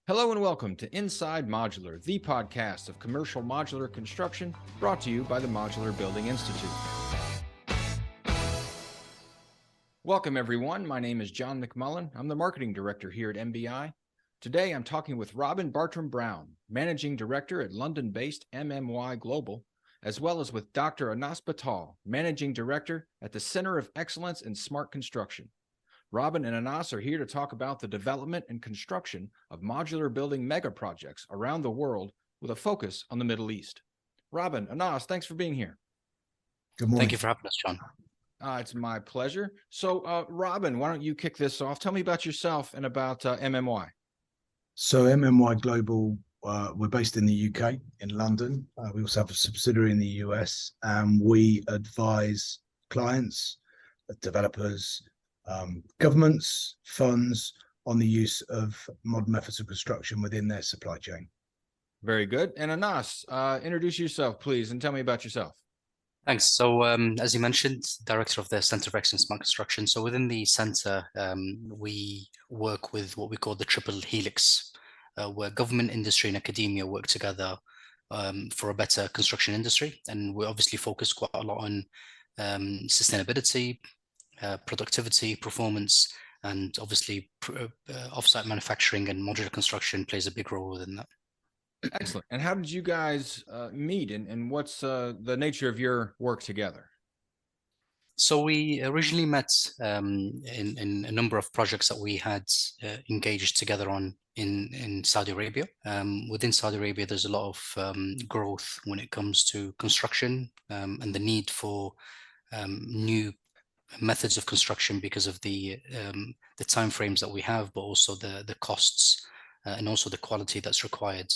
Hello and welcome to Inside Modular, the podcast of commercial modular construction brought to you by the Modular Building Institute. Welcome everyone, my name is John McMullen. I'm the marketing director here at MBI. Today I'm talking with Bartram Brown, managing director at London-based MMY Global, as well as with Dr. Bataw, managing director at the Center of Excellence in Smart Construction. Robin and Anas are here to talk about the development and construction of modular building mega projects around the world with a focus on the Middle East. Robin, Anas, thanks for being here. Good morning. Thank you for having us, John. It's my pleasure. So, Robin, why don't you kick this off? Tell me about yourself and about MMY. So MMY Global, we're based in the UK, in London. We also have a subsidiary in the US, and we advise clients, developers, governments, funds on the use of modern methods of construction within their supply chain. Very good. And Anas, introduce yourself, please, and tell me about yourself. Thanks. So, as you mentioned, director of the Center of Excellence in Smart Construction. So within the center, we work with what we call the triple helix, where government, industry, and academia work together for a better construction industry. And we obviously focus quite a lot on sustainability, productivity, performance, and obviously offsite manufacturing and modular construction plays a big role within that. Excellent. And how did you guys meet, and what's the nature of your work together? So we originally met in a number of projects that we had engaged together on in Saudi Arabia. Within Saudi Arabia, there's a lot of growth when it comes to construction and the need for new methods of construction because of the timeframes that we have, but also the costs and also the quality that's required.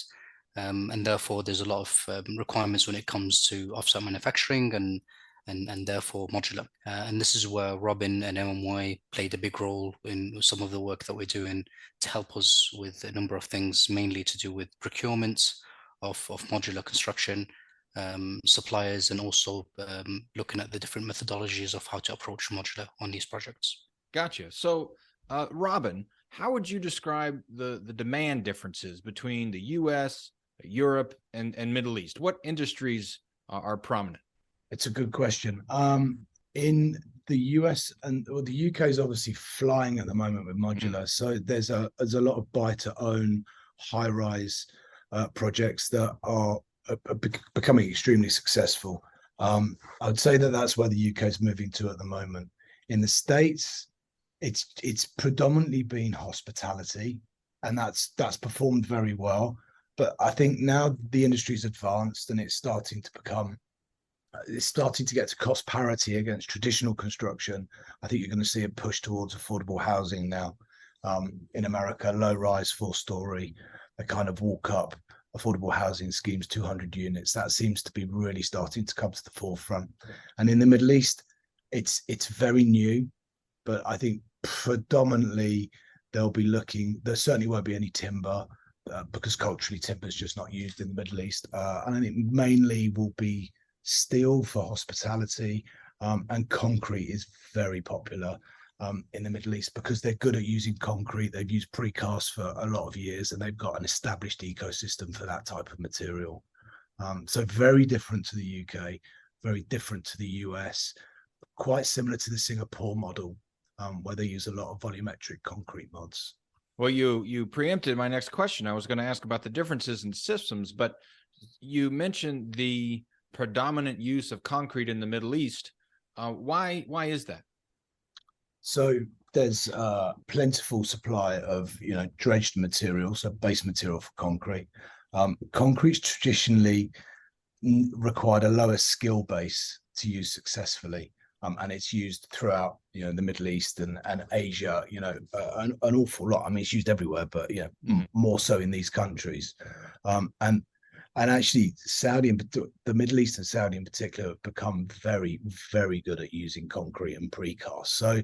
And therefore, there's a lot of requirements when it comes to offsite manufacturing and therefore modular. And this is where Robin and MMY played a big role in some of the work that we're doing to help us with a number of things, mainly to do with procurement of modular construction, suppliers, and also looking at the different methodologies of how to approach modular on these projects. Gotcha. So, Robin, how would you describe the demand differences between the U.S., Europe, and Middle East? What industries are prominent? It's a good question. In the US and the UK is obviously flying at the moment with modular. So there's a lot of buy to own high-rise projects that are becoming extremely successful. I'd say that's where the UK is moving to at the moment. In the States, it's predominantly been hospitality, and that's performed very well. But I think now the industry's advanced and it's starting to get to cost parity against traditional construction. I think you're going to see a push towards affordable housing now in America, low rise, 4-story, a kind of walk up affordable housing schemes, 200 units. That seems to be really starting to come to the forefront. And in the Middle East, it's very new, but I think predominantly there certainly won't be any timber because culturally timber is just not used in the Middle East. And I think mainly will be steel for hospitality, and concrete is very popular in the Middle East because they're good at using concrete. They've used precast for a lot of years and they've got an established ecosystem for that type of material. So very different to the UK, very different to the US, quite similar to the Singapore model, where they use a lot of volumetric concrete mods. Well, you preempted my next question. I was going to ask about the differences in systems, but you mentioned the predominant use of concrete in the Middle East. Why is that? So there's plentiful supply of dredged material, so base material for concrete. Concrete's traditionally required a lower skill base to use successfully, and it's used throughout the Middle East and Asia. An awful lot. I mean, it's used everywhere, but more so in these countries. And actually, the Middle East and Saudi in particular have become very, very good at using concrete and precast. So,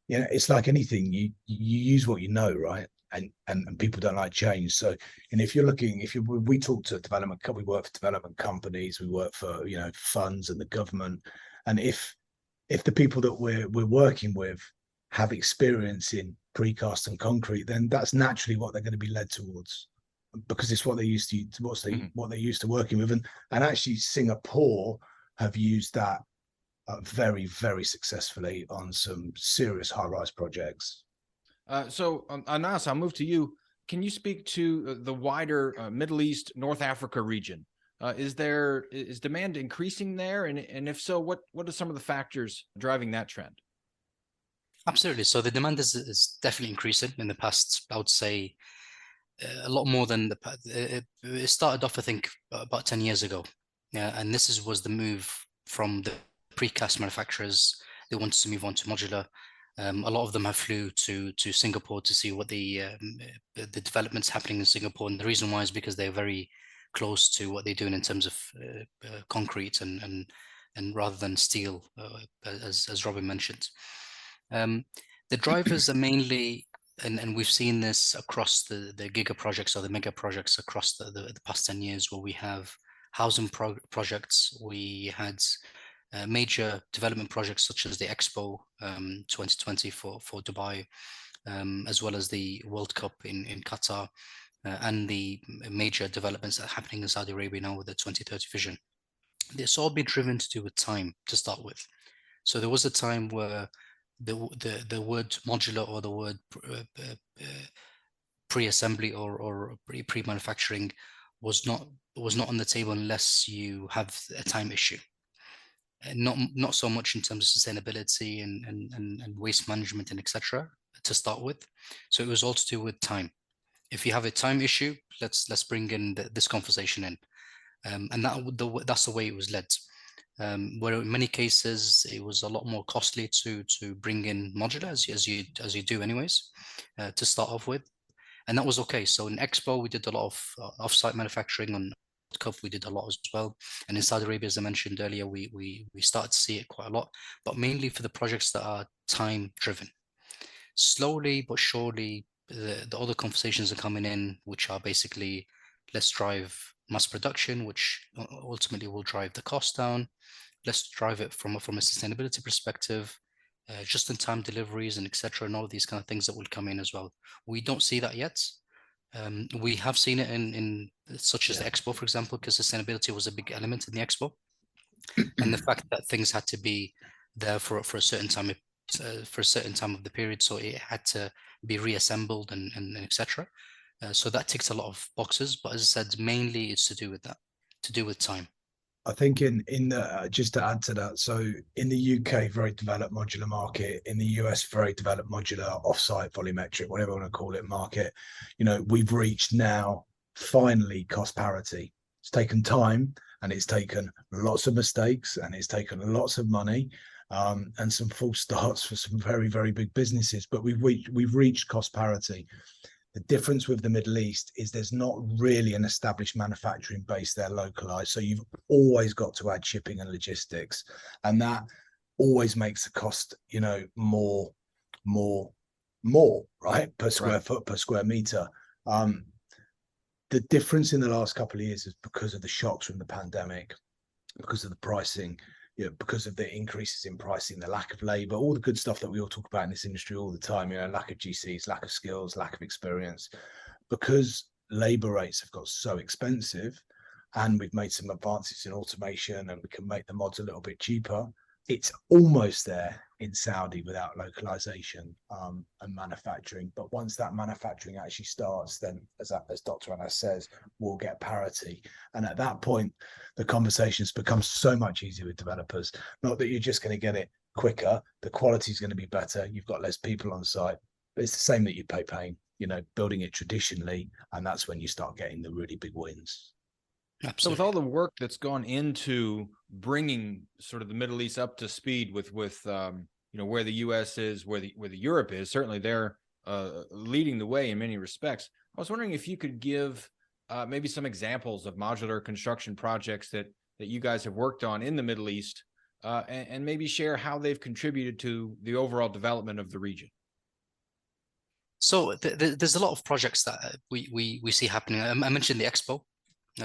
it's like anything, you use what you know, right? And people don't like change. So, and we talk to we work for development companies, we work for funds and the government, and if the people that we're working with have experience in precast and concrete, then that's naturally what they're going to be led towards. because it's what they used to Mhm. what they're used to working with, and actually Singapore have used that very, very successfully on some serious high-rise projects. Anas, I'll move to you. Can you speak to the wider Middle East, North Africa region? Is demand increasing there, and if so, what are some of the factors driving that trend? Absolutely. So the demand is definitely increasing in the past. I would say a lot more than it started off, I think, about 10 years ago. Yeah, and was the move from the precast manufacturers. They wanted to move on to modular. A lot of them have flew to Singapore to see what the developments happening in Singapore. And the reason why is because they're very close to what they're doing in terms of concrete and rather than steel, as Robin mentioned. The drivers are mainly, and we've seen this across the giga projects or the mega projects across the past 10 years, where we have housing projects. We had major development projects such as the Expo 2020 for Dubai, as well as the World Cup in Qatar, and the major developments that are happening in Saudi Arabia now with the 2030 vision. It's all been driven to do with time to start with. So there was a time where the word modular or the word pre-assembly or pre-manufacturing was not on the table unless you have a time issue. Not so much in terms of sustainability and waste management and etc. to start with. So it was all to do with time. If you have a time issue, let's bring in this conversation in, and that's the way it was led. Where in many cases it was a lot more costly to bring in modular as you do anyways, to start off with, and that was okay. So in Expo we did a lot of off-site manufacturing. On Cup we did a lot as well, and in Saudi Arabia, as I mentioned earlier, we started to see it quite a lot, but mainly for the projects that are time driven. Slowly but surely the other conversations are coming in, which are basically, let's drive mass production, which ultimately will drive the cost down. Let's drive it from a sustainability perspective, just in time deliveries and etc. And all of these kind of things that will come in as well. We don't see that yet. We have seen it in such as the Expo, for example, because sustainability was a big element in the Expo, and the fact that things had to be there for a certain time, for a certain time of the period, so it had to be reassembled and etc. So that ticks a lot of boxes, but as I said, mainly it's to do with that, to do with time. I think in the just to add to that, so in the UK, very developed modular market, in the US, very developed modular offsite volumetric, whatever you want to call it, market. You know, we've reached now finally cost parity. It's taken time, and it's taken lots of mistakes, and it's taken lots of money, and some false starts for some very, very big businesses. But we've reached cost parity. The difference with the Middle East is there's not really an established manufacturing base there localized. So you've always got to add shipping and logistics. And that always makes the cost, you know, more, right? Per square foot, per square meter. The difference in the last couple of years is because of the shocks from the pandemic, because of the pricing, you know, because of the increases in pricing, the lack of labor, all the good stuff that we all talk about in this industry all the time, you know, lack of GCs, lack of skills, lack of experience, because labor rates have got so expensive, and we've made some advances in automation and we can make the mods a little bit cheaper. It's almost there in Saudi without localization and manufacturing. But once that manufacturing actually starts, then as Dr. Anas says, we'll get parity. And at that point, the conversations become so much easier with developers. Not that you're just going to get it quicker, the quality is going to be better, you've got less people on site, but it's the same that you pay paying, you know, building it traditionally, and that's when you start getting the really big wins. Absolutely. So with all the work that's gone into bringing sort of the Middle East up to speed with you know, where the U.S. is, where the Europe is, certainly they're leading the way in many respects. I was wondering if you could give maybe some examples of modular construction projects that you guys have worked on in the Middle East, and maybe share how they've contributed to the overall development of the region. So there's a lot of projects that we see happening. I mentioned the Expo.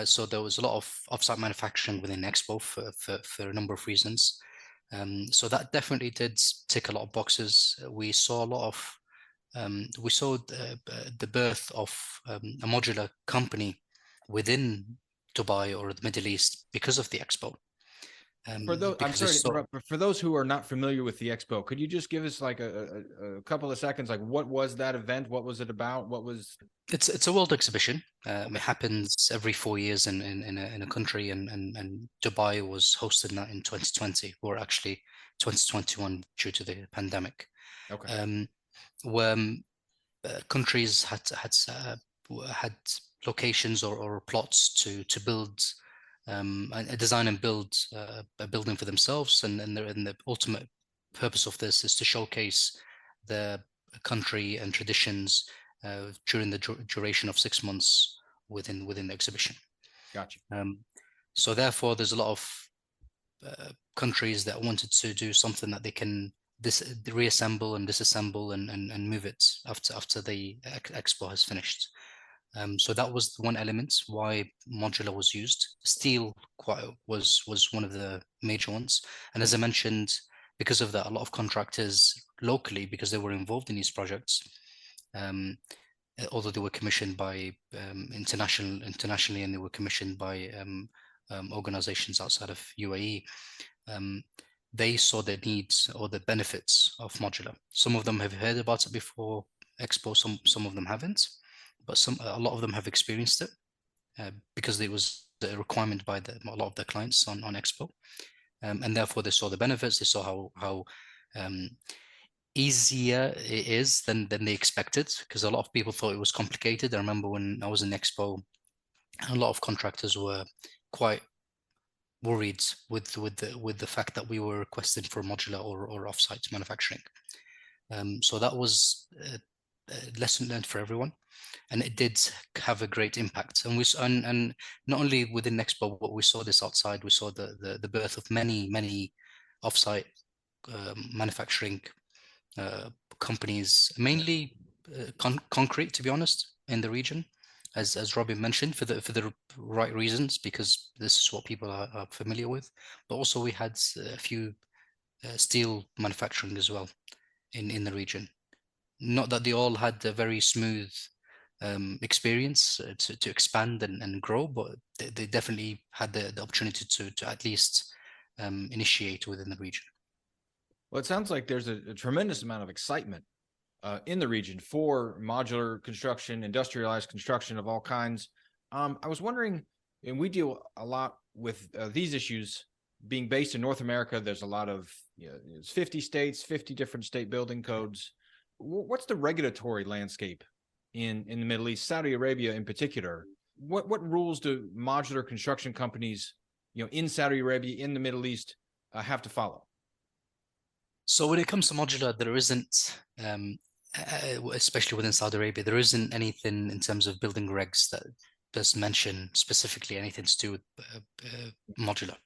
So there was a lot of offsite manufacturing within Expo for a number of reasons. So that definitely did tick a lot of boxes. We saw a lot of we saw the birth of a modular company within Dubai or the Middle East because of the expo. For those, I'm Because sorry to it's so, interrupt, but for those who are not familiar with the expo, could you just give us like a couple of seconds, like what was that event? What was it about? What was? it's a world exhibition. Okay. It happens every 4 years in a country, and Dubai was hosting that in 2020, or actually 2021 due to the pandemic. Okay. Where countries had locations or plots to build design and build a building for themselves, and the ultimate purpose of this is to showcase their country and traditions during the duration of 6 months within the exhibition. Gotcha. So therefore, there's a lot of countries that wanted to do something that they can reassemble and disassemble and move it after the expo has finished. So that was one element why modular was used. Steel was one of the major ones, and as I mentioned, because of that, a lot of contractors locally, because they were involved in these projects, although they were commissioned by internationally, and they were commissioned by organizations outside of UAE. They saw the needs or the benefits of modular. Some of them have heard about it before Expo, some of them haven't, but a lot of them have experienced it because it was a requirement by a lot of their clients on Expo, and therefore they saw the benefits. They saw how easier it is than they expected, because a lot of people thought it was complicated. I remember when I was in Expo, a lot of contractors were quite worried with the fact that we were requesting for modular or offsite manufacturing. So that was a lesson learned for everyone, and it did have a great impact. And not only within Expo, but we saw this outside. We saw the birth of many offsite manufacturing companies, mainly concrete, to be honest, in the region, as Robin mentioned, for the right reasons, because this is what people are familiar with. But also we had a few steel manufacturing as well in the region. Not that they all had a very smooth experience to expand and grow, but they definitely had the opportunity to at least initiate within the region. Well, it sounds like there's a tremendous amount of excitement in the region for modular construction, industrialized construction of all kinds. I was wondering, and we deal a lot with these issues being based in North America. There's a lot of, it's 50 states, 50 different state building codes. What's the regulatory landscape in the Middle East, Saudi Arabia in particular? What rules do modular construction companies, in Saudi Arabia, in the Middle East, have to follow? So when it comes to modular, there isn't, especially within Saudi Arabia, there isn't anything in terms of building regs that does mention specifically anything to do with modular.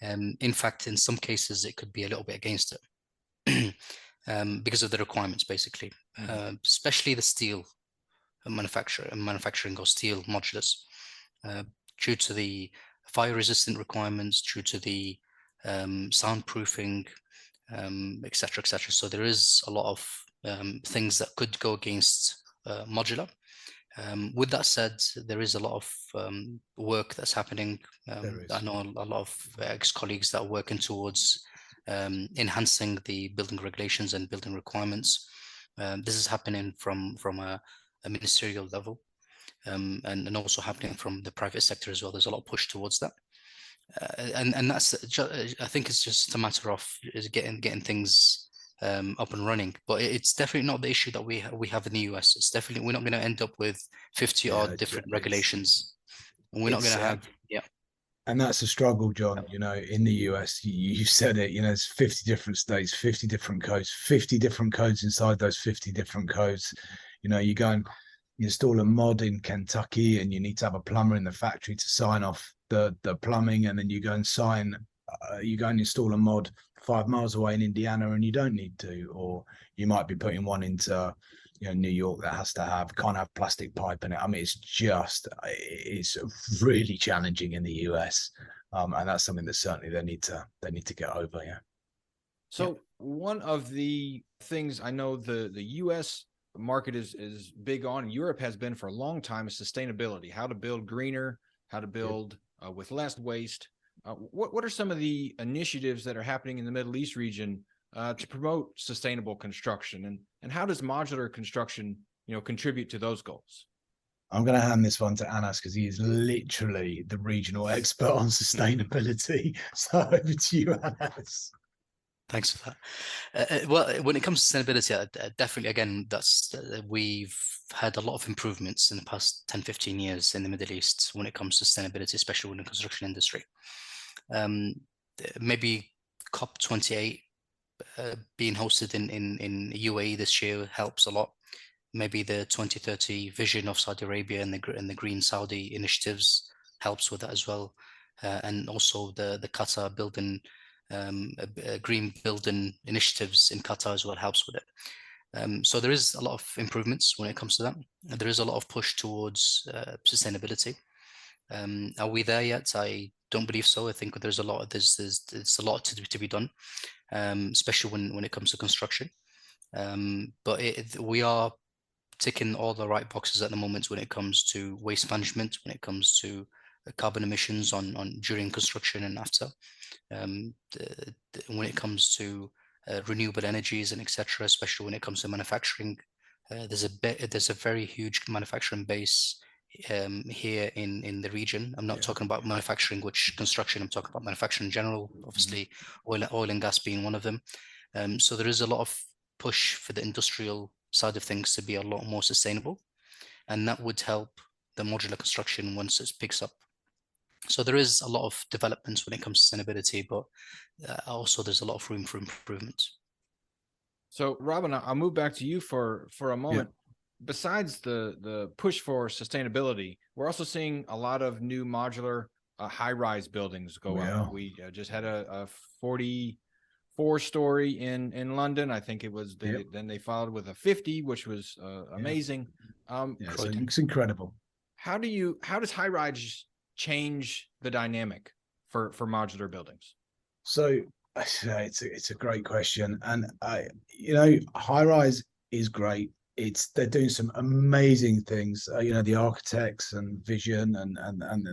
In fact, in some cases, it could be a little bit against it because of the requirements, basically, especially the steel manufacturing or steel modulars, due to the fire-resistant requirements, due to the soundproofing, etc., etc. So there is a lot of things that could go against modular. With that said, there is a lot of work that's happening. I know a lot of ex-colleagues that are working towards enhancing the building regulations and building requirements. This is happening from a ministerial level, and also happening from the private sector as well. There's a lot of push towards that. And that's I think it's just a matter of getting things up and running, but it's definitely not the issue that we have in the US. It's definitely, we're not going to end up with 50 odd different regulations, and we're not going to have and that's a struggle, John. In the US, you said it, it's 50 different states, 50 different codes, 50 different codes inside those 50 different codes. You go and you install a mod in Kentucky, and you need to have a plumber in the factory to sign off the plumbing, and then you go and install a mod 5 miles away in Indiana, and you don't need to, or you might be putting one into New York that can't have plastic pipe in it. I mean, it's really challenging in the US, and that's something that certainly they need to get over. So one of the things I know the US market is big on, and Europe has been for a long time, is sustainability, how to build greener, how to build with less waste. What are some of the initiatives that are happening in the Middle East region to promote sustainable construction, and how does modular construction, contribute to those goals? I'm going to hand this one to Anas because he is literally the regional expert on sustainability. So over to you, Anas. Thanks for that. Well, when it comes to sustainability, definitely, again, we've had a lot of improvements in the past 10, 15 years in the Middle East when it comes to sustainability, especially in the construction industry. Maybe COP28 being hosted in UAE this year helps a lot. Maybe the 2030 vision of Saudi Arabia and the Green Saudi initiatives helps with that as well. And also the Qatar building green building initiatives in Qatar as well helps with it. So there is a lot of improvements when it comes to that. There is a lot of push towards sustainability. Are we there yet? I don't believe so. I think there's a lot to be done, especially when it comes to construction. But we are ticking all the right boxes at the moment when it comes to waste management, when it comes to carbon emissions on during construction and after. When it comes to renewable energies and etc., especially when it comes to manufacturing, there's a very huge manufacturing base here in the region. I'm not talking about manufacturing, which construction. I'm talking about manufacturing in general. Obviously, oil and gas being one of them. So there is a lot of push for the industrial side of things to be a lot more sustainable, and that would help the modular construction once it picks up. So there is a lot of developments when it comes to sustainability, but also there's a lot of room for improvement. So Robin, I'll move back to you for a moment. Yeah. Besides the push for sustainability, we're also seeing a lot of new modular high-rise buildings go up. We just had a 44-story in London. I think it was. Then they followed with a 50, which was amazing. It's incredible. How does high-rise change the dynamic for modular buildings? So it's a great question, and high-rise is great. They're doing some amazing things. The architects and vision and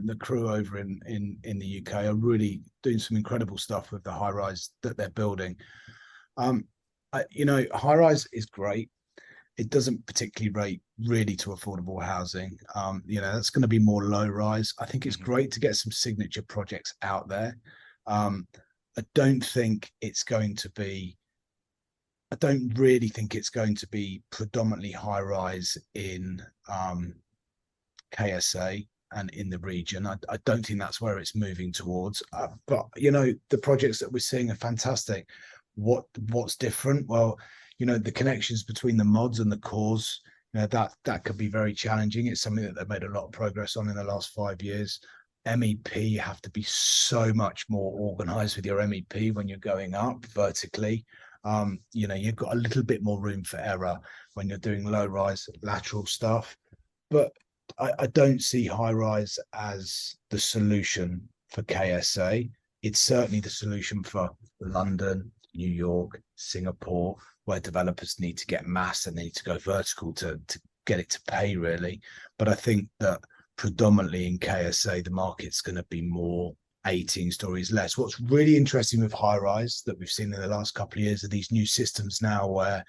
the crew over in the UK are really doing some incredible stuff with the high rise that they're building. High rise is great. It doesn't particularly rate really to affordable housing. That's going to be more low rise. I think it's great to get some signature projects out there. I don't really think it's going to be predominantly high rise in KSA and in the region. I don't think that's where it's moving towards. But the projects that we're seeing are fantastic. What's different? Well, the connections between the mods and the cores, that could be very challenging. It's something that they've made a lot of progress on in the last 5 years. MEP, you have to be so much more organized with your MEP when you're going up vertically. You've got a little bit more room for error when you're doing low rise lateral stuff, but I don't see high rise as the solution for KSA. It's certainly the solution for London, New York, Singapore, where developers need to get mass and they need to go vertical to get it to pay, really. But I think that predominantly in KSA, the market's going to be more 18 stories less. What's really interesting with high rise that we've seen in the last couple of years are these new systems now where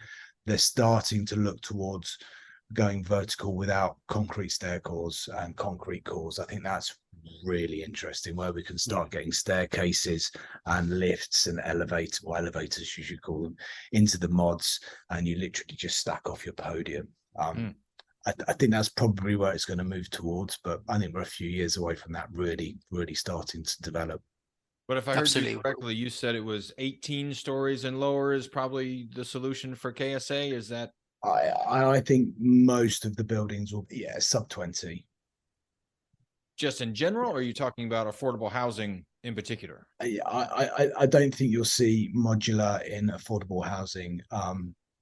they're starting to look towards going vertical without concrete stair cores and concrete cores. I think that's really interesting, where we can start getting staircases and lifts and elevators, you should call them, into the mods, and you literally just stack off your podium. I think that's probably where it's going to move towards, but I think we're a few years away from that really starting to develop. But if I heard you correctly, you said it was 18 stories and lower is probably the solution for KSA. Is that? I think most of the buildings will be sub 20. Just in general, or are you talking about affordable housing in particular? I don't think you'll see modular in affordable housing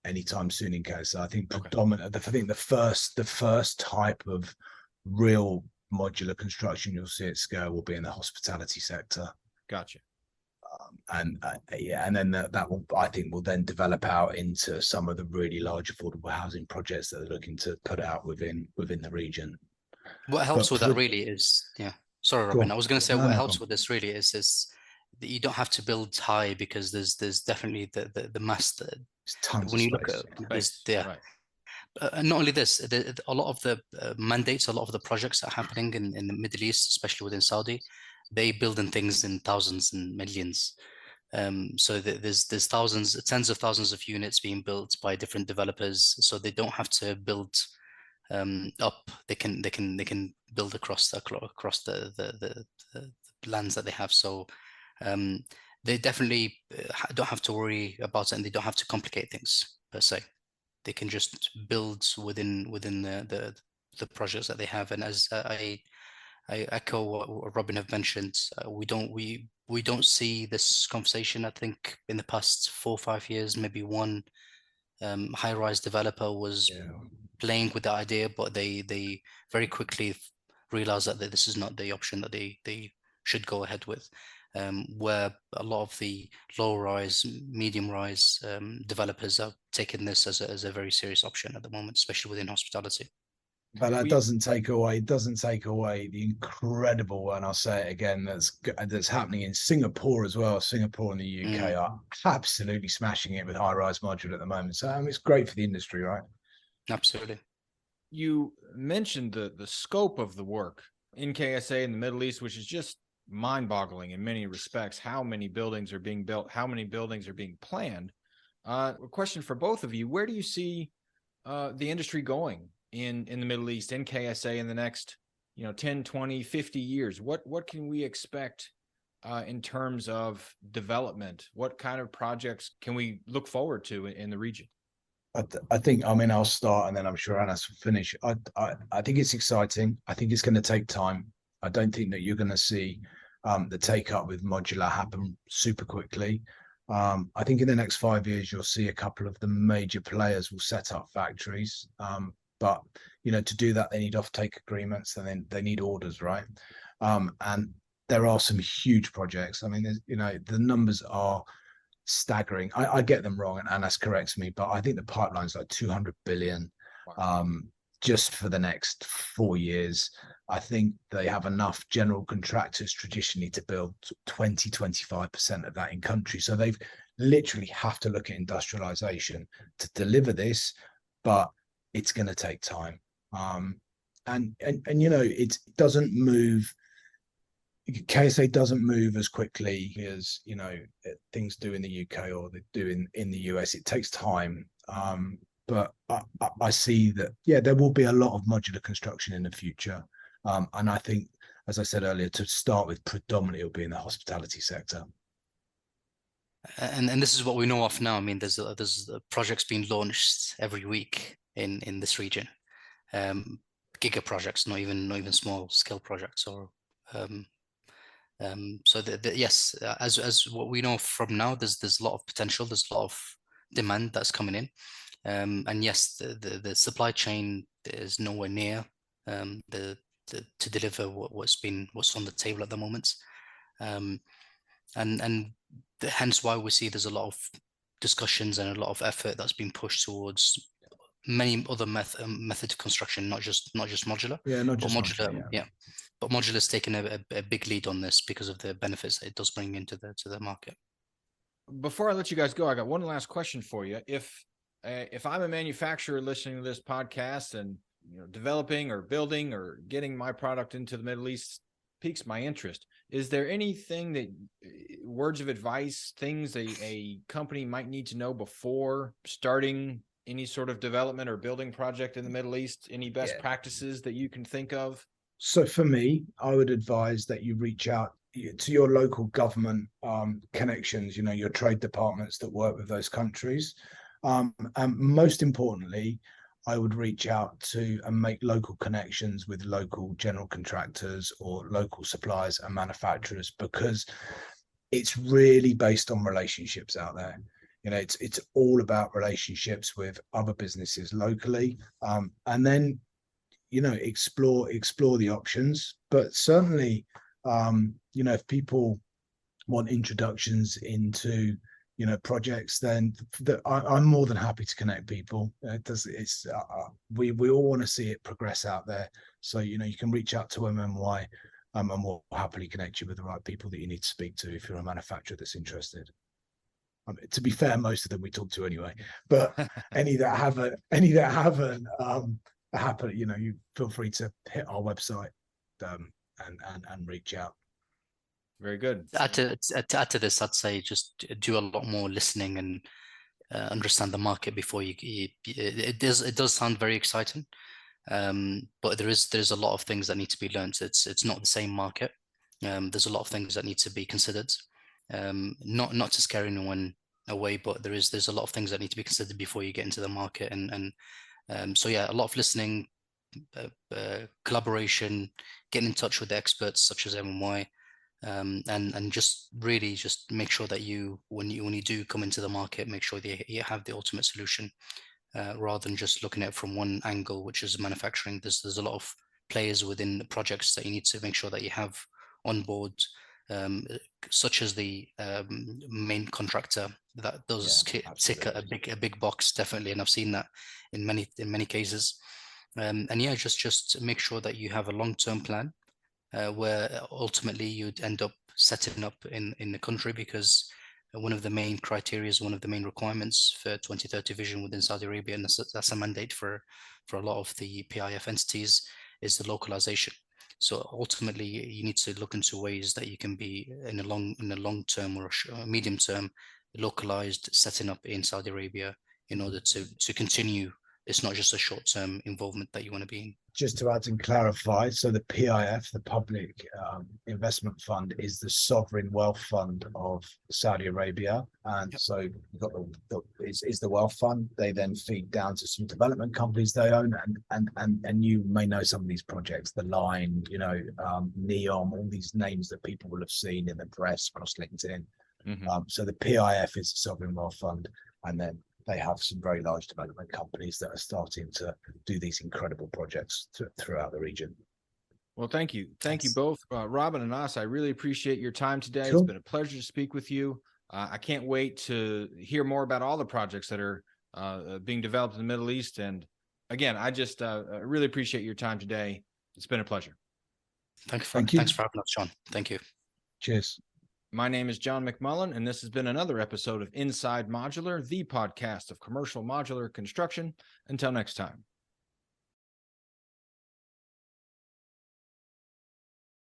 anytime soon in KSA. I think predominant. I think the first type of real modular construction you'll see at scale will be in the hospitality sector. Gotcha. And then that will, I think, will then develop out into some of the really large affordable housing projects that they're looking to put out within the region. What helps But with that really is, yeah. Sorry, go Robin. on. I was going to say No, what no, go helps on. with this really is that you don't have to build high, because there's definitely the mass that It's tons when of you look space. at this, Space, yeah. right. And not only this, a lot of the mandates, a lot of the projects that are happening in the Middle East, especially within Saudi, they build in things in thousands and millions. So there's thousands, tens of thousands of units being built by different developers, so they don't have to build up. They can build across the lands that they have. So they definitely don't have to worry about it, and they don't have to complicate things per se. They can just build within the projects that they have. And as I echo what Robin have mentioned, we don't see this conversation. I think in the past 4 or 5 years, maybe one high-rise developer was playing with the idea, but they very quickly realized that this is not the option that they should go ahead with. Where a lot of the low-rise, medium-rise developers are taking this as a very serious option at the moment, especially within hospitality. But that doesn't take away the incredible, and I'll say it again, that's happening in Singapore as well. Singapore and the UK are absolutely smashing it with high-rise modular at the moment. So it's great for the industry, right? Absolutely. You mentioned the scope of the work in KSA in the Middle East, which is just mind-boggling in many respects. How many buildings are being built? How many buildings are being planned? A question for both of you: where do you see the industry going in the Middle East, in KSA, in the next 10, 20, 50 years? What can we expect in terms of development? What kind of projects can we look forward to in the region? I think, I mean, I'll start and then I'm sure Anas will finish. I think it's exciting. I think it's going to take time. I don't think that you're going to see the take up with modular happen super quickly. I think in the next 5 years, you'll see a couple of the major players will set up factories. But, to do that, they need offtake agreements, and then they need orders, right? And there are some huge projects. I mean, the numbers are staggering. I get them wrong, and Anas corrects me, but I think the pipeline's like 200 billion just for the next 4 years. I think they have enough general contractors traditionally to build 20-25% of that in country. So they've literally have to look at industrialization to deliver this, but it's going to take time. And it doesn't move. KSA doesn't move as quickly as things do in the UK or they do in the US. It takes time, but I see that there will be a lot of modular construction in the future, and I think, as I said earlier, to start with, predominantly it'll be in the hospitality sector. And this is what we know of now. I mean, there's projects being launched every week in this region, giga projects, not even small scale projects or. So yes, as what we know from now, there's a lot of potential, there's a lot of demand that's coming in, and yes, the supply chain is nowhere near to deliver what's on the table at the moment, and hence why we see there's a lot of discussions and a lot of effort that's been pushed towards many other method of construction, not just modular. Yeah, not just modular. Yeah. But modular is taking a big lead on this because of the benefits that it does bring into the market. Before I let you guys go, I got one last question for you. If I'm a manufacturer listening to this podcast and developing or building or getting my product into the Middle East piques my interest, is there anything that words of advice, things a company might need to know before starting any sort of development or building project in the Middle East? Any best practices that you can think of? So for me, I would advise that you reach out to your local government connections, your trade departments that work with those countries. And most importantly, I would reach out to and make local connections with local general contractors or local suppliers and manufacturers, because it's really based on relationships out there. It's all about relationships with other businesses locally, and then explore the options. But certainly, if people want introductions into, projects, then I'm more than happy to connect people. We all want to see it progress out there. So, you can reach out to MMY, and we'll happily connect you with the right people that you need to speak to if you're a manufacturer that's interested. To be fair, most of them we talk to anyway, but any that haven't, happen, you feel free to hit our website and reach out. Very good. To add to this, I'd say just do a lot more listening and understand the market before it does sound very exciting, but there's a lot of things that need to be learned. It's not the same market. There's a lot of things that need to be considered. Not to scare anyone away, but there's a lot of things that need to be considered before you get into the market. So yeah, a lot of listening, collaboration, getting in touch with the experts such as MMY. And just really just make sure that when you do come into the market, make sure that you have the ultimate solution, rather than just looking at it from one angle, which is manufacturing. There's a lot of players within the projects that you need to make sure that you have on board, such as the main contractor that does tick a big box, definitely, and I've seen that in many cases. And yeah, just make sure that you have a long-term plan, where ultimately you'd end up setting up in the country, because one of the main criteria, one of the main requirements for 2030 vision within Saudi Arabia, and that's a mandate for a lot of the PIF entities, is the localization. So ultimately, you need to look into ways that you can be in a long term or a medium term localized, setting up in Saudi Arabia in order to continue. It's not just a short term involvement that you want to be in. Just to add and clarify, so the PIF, the Public Investment Fund, is the sovereign wealth fund of Saudi Arabia, and so you've got is the wealth fund. They then feed down to some development companies they own, and you may know some of these projects, the Line, Neom, all these names that people will have seen in the press across LinkedIn. So the PIF is a sovereign wealth fund, and then they have some very large development companies that are starting to do these incredible projects throughout the region. Well, thank you. Thank you both, Robin and As. I really appreciate your time today. Sure. It's been a pleasure to speak with you. I can't wait to hear more about all the projects that are being developed in the Middle East. And again, I just really appreciate your time today. It's been a pleasure. Thanks for having us, John. Thank you. Cheers. My name is John McMullen, and this has been another episode of Inside Modular, the podcast of commercial modular construction. Until next time.